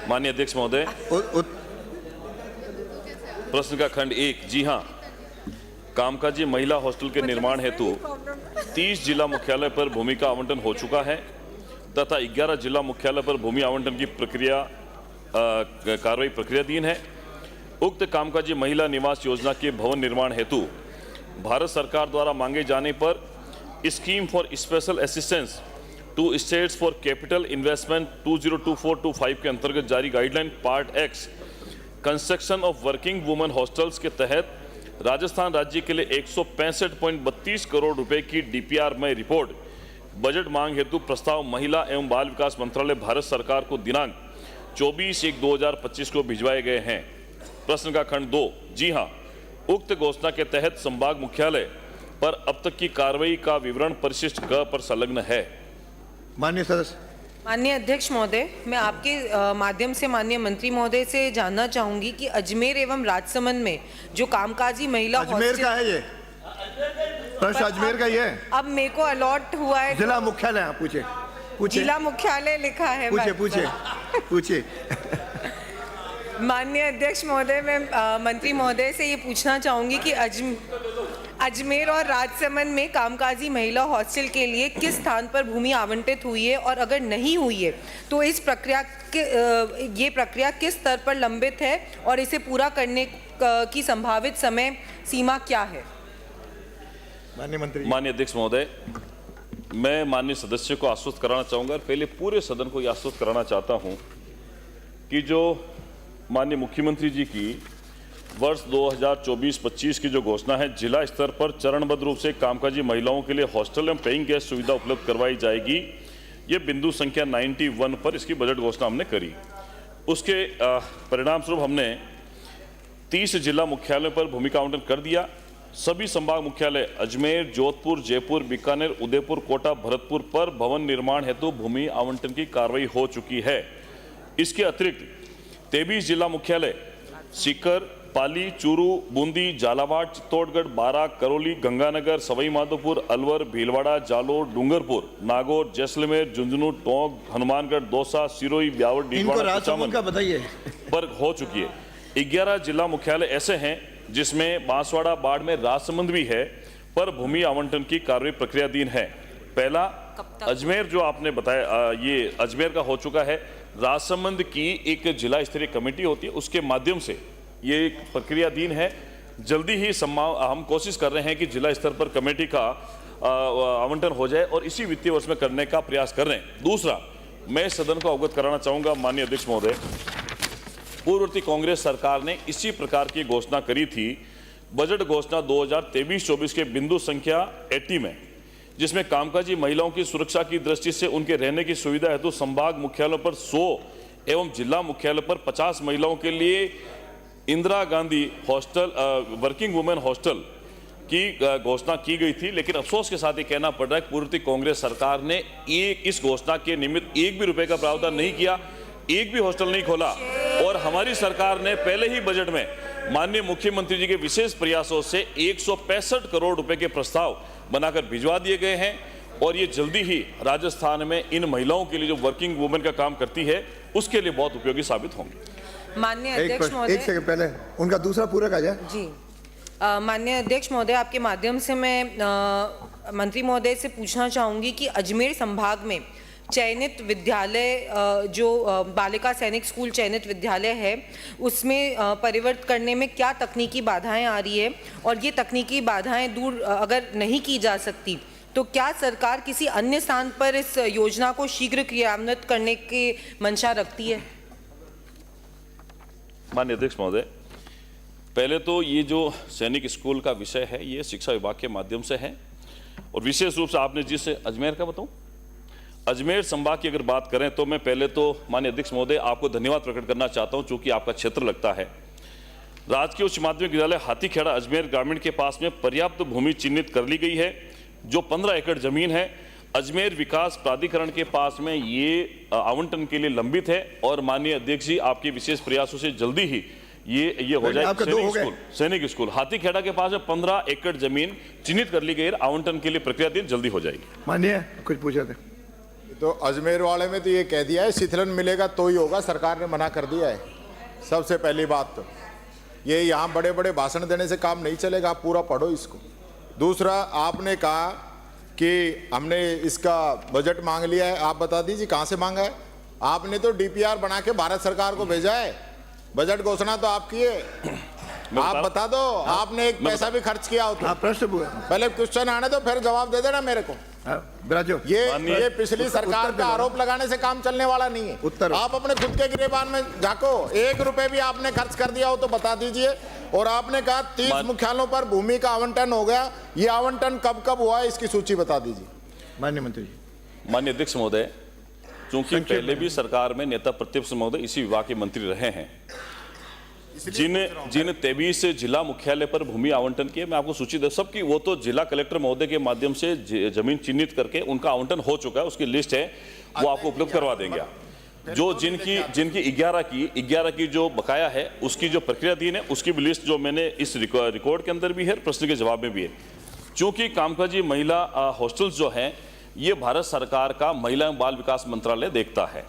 माननीय अध्यक्ष महोदय, प्रश्न का खंड 1, जी हां, कामकाजी महिला हॉस्टल के निर्माण हेतु 30 जिला मुख्यालय पर भूमि का आवंटन हो चुका है तथा 11 जिला मुख्यालय पर भूमि आवंटन की कार्रवाई प्रक्रियाधीन है। उक्त कामकाजी महिला निवास योजना के भवन निर्माण हेतु भारत सरकार द्वारा मांगे जाने पर scheme for special assistance to states for capital investment 2024-25 के अंतर्गत जारी guideline part X construction of working women hostels के तहत राजस्थान राज्य के लिए 165.32 करोड़ रुपए की डीपीआर में रिपोर्ट बजट मांग हेतु प्रस्ताव महिला एवं बाल विकास मंत्रालय भारत सरकार को दिनांक 24/1/2025 को भिजवाए गए हैं। प्रश्न का खंड 2, जी हां, उक्त घोषणा के तहत संभाग मुख्यालय पर अब तक की कार्रवाई का विवरण परिशिष्ट ग पर संलग्न है। माननीय सदस्य। माननीय अध्यक्ष महोदय, मैं आपके माध्यम से माननीय मंत्री महोदय से जानना चाहूंगी कि अजमेर एवं राजसमंद में जो कामकाजी महिला अजमेर का है ये प्रश्न, अजमेर का ही है। अब मेरे को अलॉट हुआ है जिला मुख्यालय। हाँ, पूछे पूछे। जिला मुख्यालय लिखा है। पूछे पूछे पूछे। माननीय अध्यक्ष महोदय, मैं मंत्री महोदय से ये पूछना चाहूंगी कि अजमेर और राजसमंद में कामकाजी महिला हॉस्टल के लिए किस स्थान पर भूमि आवंटित हुई है और अगर नहीं हुई है तो इस प्रक्रिया ये प्रक्रिया किस स्तर पर लंबित है और इसे पूरा करने की संभावित समय सीमा क्या है? माननीय मंत्री। माननीय अध्यक्ष महोदय, मैं माननीय सदस्य को आश्वस्त कराना चाहूंगा और पहले पूरे सदन को आश्वस्त कराना चाहता हूं कि जो माननीय मुख्यमंत्री जी की वर्ष 2024-25 की जो घोषणा है, जिला स्तर पर चरणबद्ध रूप से कामकाजी महिलाओं के लिए हॉस्टल एवं पेइंग गेस्ट सुविधा उपलब्ध करवाई जाएगी। ये बिंदु संख्या 91 पर इसकी बजट घोषणा हमने करी। उसके परिणाम स्वरूप हमने 30 जिला मुख्यालयों पर भूमि का आवंटन कर दिया। सभी संभाग मुख्यालय अजमेर, जोधपुर, जयपुर, बीकानेर, उदयपुर, कोटा, भरतपुर पर भवन निर्माण हेतु भूमि आवंटन की कार्रवाई हो चुकी है। इसके अतिरिक्त 23 जिला मुख्यालय सीकर, पाली, चूरू, बूंदी, झालावाड़, चित्तौड़गढ़, बारां, करौली, गंगानगर, सवाई माधोपुर, अलवर, भीलवाड़ा, जालोर, डूंगरपुर, नागौर, जैसलमेर, झुंझुनू, टोंक, हनुमानगढ़, दौसा, सिरोही, ब्यावर, डीडवाना पर हो चुकी है। 11 जिला मुख्यालय ऐसे हैं जिसमें बांसवाड़ा, बाड़मेर, राजसमंद भी है, पर भूमि आवंटन की कार्रवाई प्रक्रियाधीन है। पहला अजमेर जो आपने बताया, ये अजमेर का हो चुका है। राजसमंद की एक जिला स्तरीय कमेटी होती है, उसके माध्यम से ये एक प्रक्रियाधीन है। जल्दी ही हम कोशिश कर रहे हैं कि जिला स्तर पर कमेटी का आवंटन हो जाए और इसी वित्तीय वर्ष में करने का प्रयास कर रहे हैं। दूसरा, मैं सदन को अवगत कराना चाहूंगा माननीय अध्यक्ष महोदय, पूर्ववर्ती कांग्रेस सरकार ने इसी प्रकार की घोषणा करी थी बजट घोषणा 2023-24 के बिंदु संख्या 80 में, जिसमें कामकाजी महिलाओं की सुरक्षा की दृष्टि से उनके रहने की सुविधा हेतु संभाग मुख्यालयों पर 100 एवं जिला मुख्यालय पर 50 महिलाओं के लिए Indira Gandhi hostel working women hostel की घोषणा की गई थी। लेकिन अफसोस के साथ ये कहना पड़ रहा है पूर्ववर्ती कांग्रेस सरकार ने इस घोषणा के निमित्त एक भी रुपए का प्रावधान नहीं किया, एक भी हॉस्टल नहीं खोला। और हमारी सरकार ने पहले ही बजट में माननीय मुख्यमंत्री जी के विशेष प्रयासों से 165 करोड़ रुपए के प्रस्ताव बनाकर भिजवा दिए गए हैं और ये जल्दी ही राजस्थान में इन महिलाओं के लिए जो वर्किंग वुमेन का काम करती है उसके लिए बहुत उपयोगी साबित होंगे। माननीय अध्यक्ष महोदय, एक सेकंड पहले उनका दूसरा पूरक आ जाए। जी, माननीय अध्यक्ष महोदय, आपके माध्यम से मैं मंत्री महोदय से पूछना चाहूंगी कि अजमेर संभाग में चयनित विद्यालय जो बालिका सैनिक स्कूल चयनित विद्यालय है उसमें परिवर्तित करने में क्या तकनीकी बाधाएं आ रही है और ये तकनीकी बाधाएं दूर अगर नहीं की जा सकती तो क्या सरकार किसी अन्य स्थान पर इस योजना को शीघ्र क्रियान्वित करने की मंशा रखती है? माननीय अध्यक्ष महोदय, पहले तो ये जो सैनिक स्कूल का विषय है ये शिक्षा विभाग के माध्यम से है और विशेष रूप से आपने जिससे अजमेर का बताऊं, अजमेर संभाग की अगर बात करें तो मैं पहले तो माननीय अध्यक्ष महोदय आपको धन्यवाद प्रकट करना चाहता हूं चूंकि आपका क्षेत्र लगता है। राजकीय उच्च माध्यमिक विद्यालय हाथीखेड़ा अजमेर ग्रामीण के पास में पर्याप्त भूमि चिन्हित कर ली गई है जो 15 एकड़ जमीन है। अजमेर विकास प्राधिकरण के पास में ये आवंटन के लिए लंबित है और माननीय अध्यक्ष जी आपके विशेष प्रयासों से जल्दी ही ये हो जाए। सैनिक स्कूल हाथीखेड़ा के पास में 15 एकड़ जमीन चिन्हित कर ली गई है, आवंटन के लिए प्रक्रिया जल्दी हो जाएगी। माननीय कुछ पूछा थे तो अजमेर वाले में तो ये कह दिया है शीतलन मिलेगा तो ही होगा, सरकार ने मना कर दिया है। सबसे पहली बात तो ये यहाँ बड़े बड़े भाषण देने से काम नहीं चलेगा, आप पूरा पढ़ो इसको। दूसरा, आपने कहा कि हमने इसका बजट मांग लिया है, आप बता दीजिए कहाँ से मांगा है। आपने तो डीपीआर बना के भारत सरकार को भेजा है, बजट घोषणा तो आपकी है, आप बता दो आपने एक पैसा भी खर्च किया हो तो। आप प्रश्न पहले क्वेश्चन आने दो फिर जवाब दे देना मेरे को। बिराजो ये पिछली सरकार का आरोप लगाने से काम चलने वाला नहीं है। उत्तर आप अपने खुद के गिरेबान में झांको, 1 रुपए भी आपने खर्च कर दिया हो तो बता दीजिए। और आपने कहा 30 मुख्यालयों पर भूमि का आवंटन हो गया, ये आवंटन कब कब हुआ है इसकी सूची बता दीजिए। माननीय मंत्री जी। माननीय अध्यक्ष महोदय, चूंकि पहले भी सरकार में नेता प्रतिपक्ष महोदय इसी विभाग के मंत्री रहे हैं, जिन 23 जिला मुख्यालय पर भूमि आवंटन किए, मैं आपको सूची दे सबकी, वो तो जिला कलेक्टर महोदय के माध्यम से जमीन चिन्हित करके उनका आवंटन हो चुका है, उसकी लिस्ट है, वो आपको उपलब्ध करवा देंगे। जो जिनकी 11 की जो बकाया है उसकी जो प्रक्रियाधीन है उसकी भी लिस्ट जो मैंने इस रिकॉर्ड के अंदर भी है, प्रश्न के जवाब में भी है। चूंकि कामकाजी महिला हॉस्टल्स जो हैं ये भारत सरकार का महिला एवं बाल विकास मंत्रालय देखता है।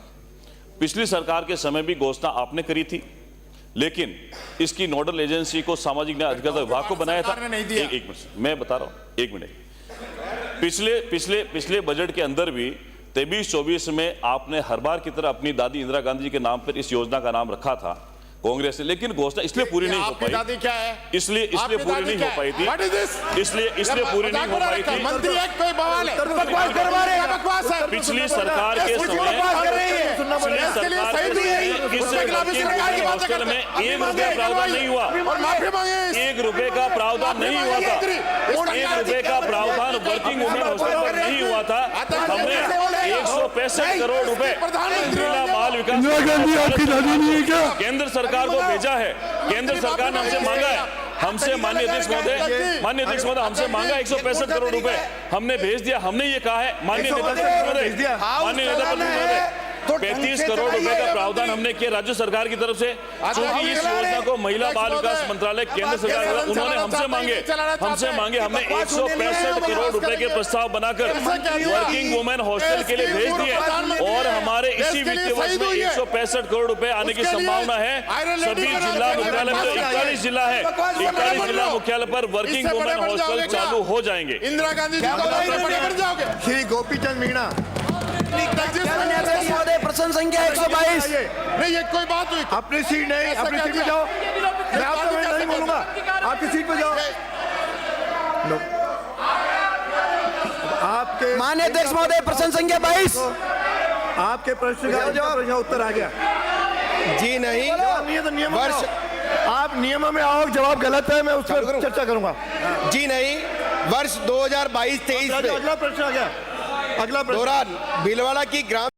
पिछली सरकार के समय भी घोषणा आपने करी थी, लेकिन इसकी नोडल एजेंसी को सामाजिक न्याय अधिकारिता विभाग को बनाया था। एक मिनट मैं बता रहा हूं, 1 मिनट। पिछले बजट के अंदर भी 23-24 में आपने हर बार की तरह अपनी दादी इंदिरा गांधी के नाम पर इस योजना का नाम रखा था कांग्रेस ने, लेकिन घोषणा इसलिए पूरी नहीं हो पाई। दादी क्या है? इसलिए पूरी नहीं हो पाई थी। इसलिए पूरी नहीं हो पाई थी। मंत्री एक कोई बवाल है, बकवास है। पिछली सरकार के समय हॉस्टल में 1 रुपये प्रावधान नहीं हुआ, 1 रुपये का प्रावधान नहीं हुआ था, 1 रुपये का प्रावधान वर्किंग वुमेन हॉस्टल पर नहीं हुआ था। हमने 165 करोड़ रुपए महिला बाल विकास केंद्र सरकार को भेजा है। केंद्र सरकार ने हमसे मांगा है, हमसे माननीय अध्यक्ष महोदय हमसे मांगा 165 करोड़ रुपए, हमने भेज दिया। हमने ये कहा है माननीय नेता महोदय 35 करोड़ रुपए का प्रावधान हमने किया राज्य सरकार की तरफ से, क्योंकि इस योजना को महिला बाल विकास मंत्रालय केंद्र सरकार उन्होंने हमसे मांगे हमने 165 करोड़ रुपए के प्रस्ताव बनाकर वर्किंग वुमेन हॉस्टल के लिए भेज दिए और हमारे इसी वित्तीय वर्ष में 165 करोड़ रुपए आने की संभावना है। सभी जिला मुख्यालय में 41 जिला है, 41 जिला मुख्यालय पर वर्किंग वुमेन हॉस्टल चालू हो जाएंगे। इंदिरा गांधी श्री गोपीचंद मीणा। प्रश्न संख्या 122। नहीं ये कोई बात हुई? अपनी सीट नहीं, अपनी सीट पे जाओ। मैं आपको नहीं बोलूंगा, आपकी सीट पे जाओ। आपके माननीय अध्यक्ष महोदय प्रश्न संख्या 22। आपके प्रश्न का उत्तर आ गया। जी नहीं, नहीं है तो नियम वर्ष आप नियम में आओ, जवाब गलत है मैं उस पर चर्चा करूंगा। जी नहीं, वर्ष 2022-23 में अगला प्रश्न आ गया। अगला प्रश्न दौरान भीलवाड़ा की ग्राम